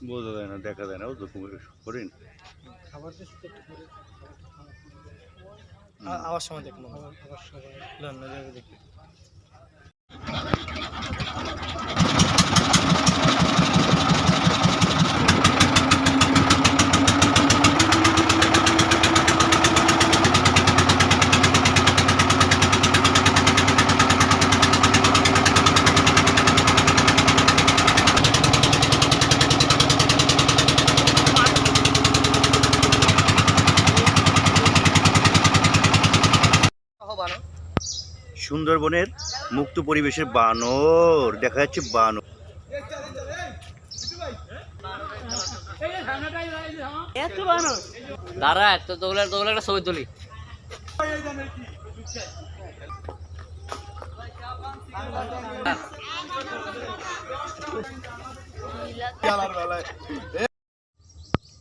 বোঝা যায় না, দেখা যায় না, ও তো হরিণ। খাবার দিয়ে শুধু একটু করে আওয়াজ সময় দেখলাম, আবার সবাই দেখি। সুন্দরবনের মুক্ত পরিবেশের বানর দেখা যাচ্ছে, বানর। দাঁড়া তো দোগলা একটা ছবি তুলি।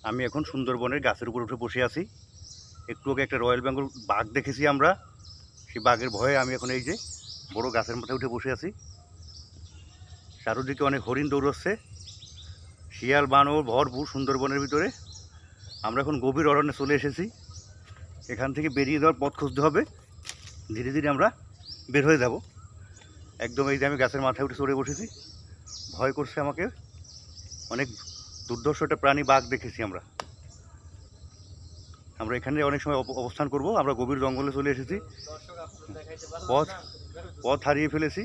আমি এখন সুন্দরবনের গাছের উপর উঠে বসে আছি। একটু আগে একটা রয়্যাল বেঙ্গল বাঘ দেখেছি আমরা, সেই বাঘের ভয়ে আমি এখন এই যে বড় গাছের মাথায় উঠে বসে আছি। চারদিকে অনেক হরিণ দৌড়চ্ছে, শিয়াল বানর ভরপুর সুন্দরবনের ভিতরে। আমরা এখন গভীর অরণ্যে চলে এসেছি। এখান থেকে বেরিয়ে যাওয়ার পথ খুঁজতে হবে, ধীরে ধীরে আমরা বের হয়ে যাব। একদম এই যে আমি গাছের মাথায় উঠে চড়ে বসেছি, ভয় করছে আমাকে। অনেক দুর্ধর্ষ একটা প্রাণী বাঘ দেখেছি আমরা। আমরা এখানে অনেক সময় অবস্থান করব। আমরা গভীর জঙ্গলে চলে এসেছি, পথ হারিয়ে ফেলেছি,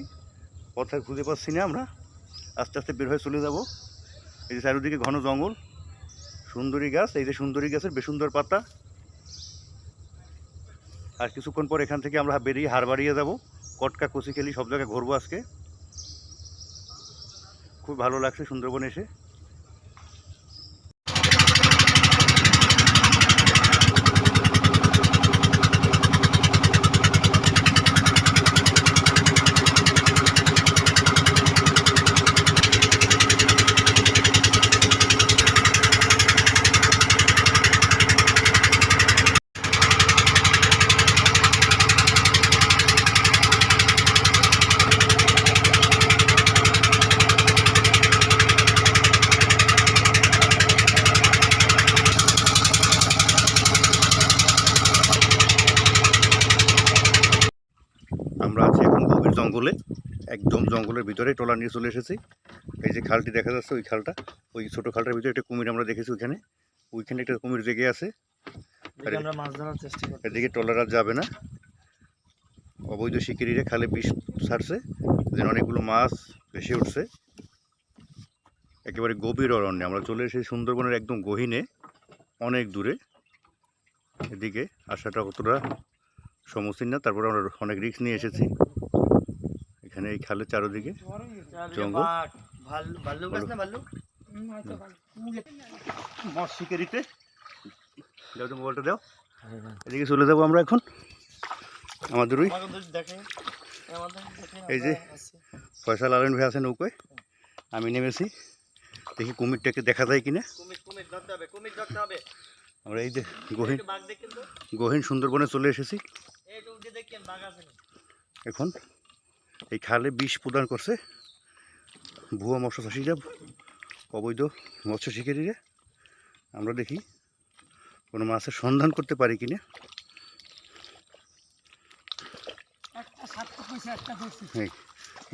পথ খুঁজে পাচ্ছি না। আমরা আস্তে আস্তে বের হয়ে চলে যাব। এই যে চারিদিকে ঘন জঙ্গল, সুন্দরী গাছ, এই যে সুন্দরী গাছের বেশ সুন্দর পাতা। আর কিছুক্ষণ পর এখান থেকে আমরা বেরিয়ে হাড় বাড়িয়ে যাব। কটকা কচিকেলি সব জায়গায় ঘুরবো আজকে। খুব ভালো লাগছে সুন্দরবনে এসে। আমরা আছি এখন গভীর জঙ্গলে, একদম জঙ্গলের ভিতরে ট্রলার নিয়ে চলে এসেছি। এই যে খালটি দেখা যাচ্ছে, ওই খালটা, ওই ছোটো খালটার ভিতরে একটা কুমির আমরা দেখেছি। ওইখানে একটা কুমির জেগে আছে। আমরা মাছ ধরার চেষ্টা করি। এদিকে ট্রলার আর যাবে না। অবৈধ শিকারীরা খালে বিষ ছাড়ছে, যেন অনেকগুলো মাছ ভেসে উঠছে। একেবারে গভীর অরণ্যে আমরা চলে এসেছি, সুন্দরবনের একদম গহীনে, অনেক দূরে। এদিকে আসাটা অতটা সমস্যা না, তারপরে আমরা অনেক রিস্ক নিয়ে এসেছি। এখানে এই খালের চারদিকে জঙ্গল, শিকারিতে মোবাইলটা দাও। এদিকে চলে যাবো আমরা এখন আমাদের ওই, এই যে ফয়সাল আলম ভাই আছে নৌকায়, আমি নেমেছি। দেখি কুমিরটাকে দেখা যায় কিনা। আমরা এই যে গহীন সুন্দরবনে চলে এসেছি। এখন এই খালে বিষ প্রদান করছে ভুয়া মৎস্য চাষিরা, অবৈধ মৎস্য শিকারীরা। আমরা দেখি কোনো মাছের সন্ধান করতে পারি কিনা।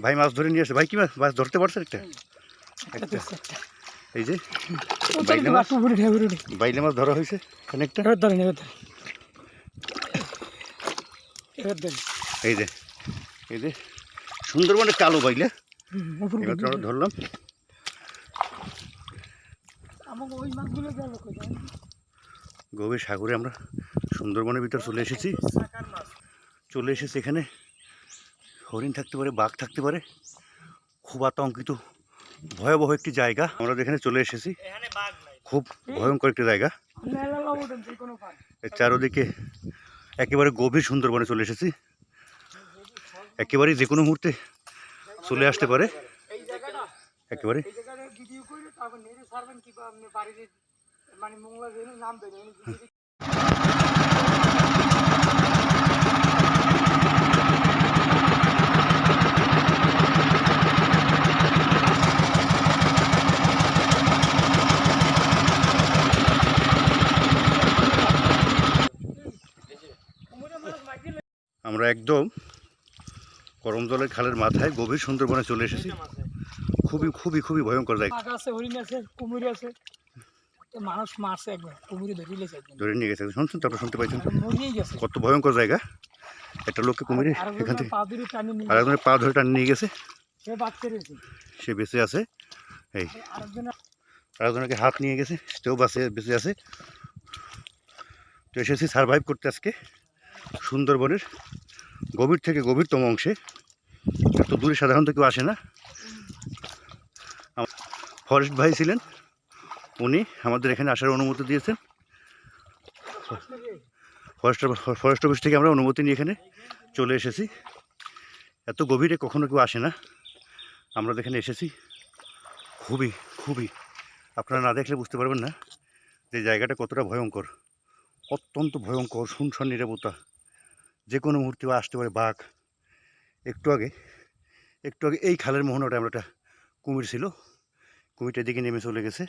ভাই মাছ ধরে নিয়ে আসে। ভাই কি মাছ ধরতে পারছে? একটা এই যে বাইলে মাছ ধরা হয়েছে এখানে একটা। এই যে সুন্দরবনের কালো বাইলে এবার আমরা ধরলাম। গভীর সাগরে আমরা সুন্দরবনের ভিতর চলে এসেছি। এখানে হরিণ থাকতে পারে, বাঘ থাকতে পারে। খুব আতঙ্কিত, ভয়াবহ একটি জায়গা আমরা যেখানে চলে এসেছি। খুব ভয়ঙ্কর একটি জায়গা। এর চারদিকে একেবারে গভীর সুন্দরবনে চলে এসেছি। একেবারে যে কোনো মুহূর্তে চলে আসতে পারে। একেবারে আমরা একদম করমজলের খালের মাথায় গভীর সুন্দরবনে চলে এসেছি। খুবই খুবই খুবই ভয়ঙ্কর জায়গা। বাঘ আছে, হরিণ আছে, কুমির আছে। তো মানুষ মারছে একবার, কুমিরে ধরে লেছে একদম। ধরে নিয়ে গেছে, শুনছেন তো, আপনারা শুনতে পাইছেন এখন মরিয়েই গেছে। কত ভয়ঙ্কর জায়গা। একটা লোককে কুমিরে এখান থেকে আরেকজনের পা ধরে টান নিয়ে গেছে, সে বাচ্চা রয়েছে। সে বেঁচে আছে। এই আরেকজন আরেকজনকে হাত নিয়ে গেছে, সেও বেঁচে আছে। তো এসেছি সারভাইভ করতে আজকে সুন্দরবনের গভীর থেকে গভীরতম অংশে। এত দূরে সাধারণত কেউ আসে না। ফরেস্ট ভাই ছিলেন, উনি আমাদের এখানে আসার অনুমতি দিয়েছেন। ফরেস্ট অফিস থেকে আমরা অনুমতি নিয়ে এখানে চলে এসেছি। এত গভীরে কখনো কেউ আসে না, আমরা এখানে এসেছি। খুবই খুবই, আপনারা না দেখলে বুঝতে পারবেন না যে জায়গাটা কতটা ভয়ঙ্কর, অত্যন্ত ভয়ঙ্কর, শুনশান নিরাপত্তা। যে কোনো মুহূর্তে আসতে পারে বাঘ। একটু আগে এই খালের মোহনাটা আমরা একটা কুমির ছিল, কুমিরটা দিকে নেমে চলে গেছে।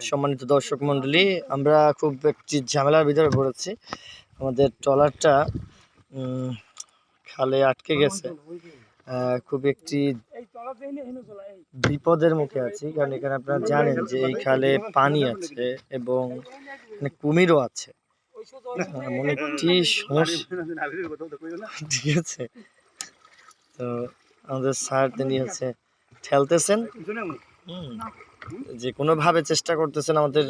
সম্মানিত দর্শক মন্ডলী, আমরা খুব একটি ঝামেলার ভিতরে পড়েছি। আমাদের ট্রলারটা খালে আটকে গেছে। খুব একটি বিপদের মুখে আছি, কারণ এখানে আপনারা জানেন যে এই খালে পানি আছে এবং এখানে কুমিরও আছে। এমন একটি সমস্যা, ঠিক আছে। তো আমাদের স্যার তিনি হচ্ছে ঠেলতেছেন, যে কোনোভাবে চেষ্টা করতেছেন আমাদের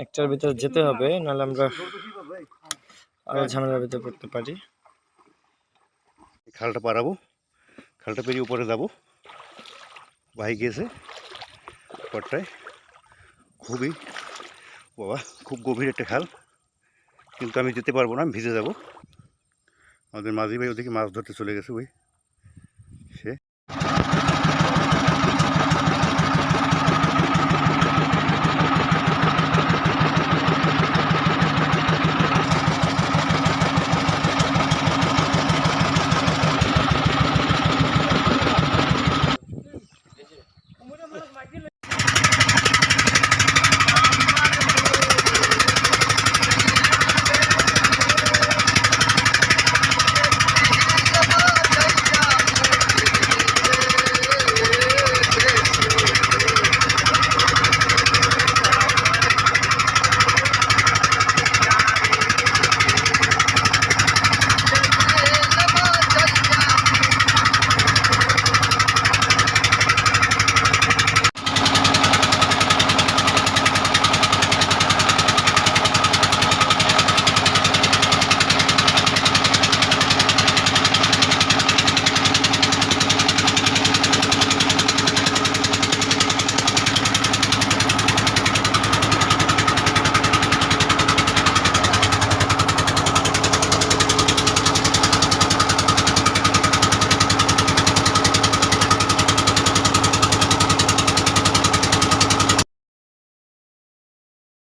একটার ভিতরে যেতে হবে, নাহলে আমরা আরো ঝামেলার ভিতরে পড়তে পারি। খালটা পারাবো, খালটা পেরিয়ে উপরে যাব। ভাই গিয়েছে পটটায়, খুবই বাবা খুব গভীর একটা খাল, কিন্তু আমি যেতে পারবো না, আমি ভিজে যাব। আমাদের মাঝি ভাই ওদিকে মাছ ধরতে চলে গেছে। ওই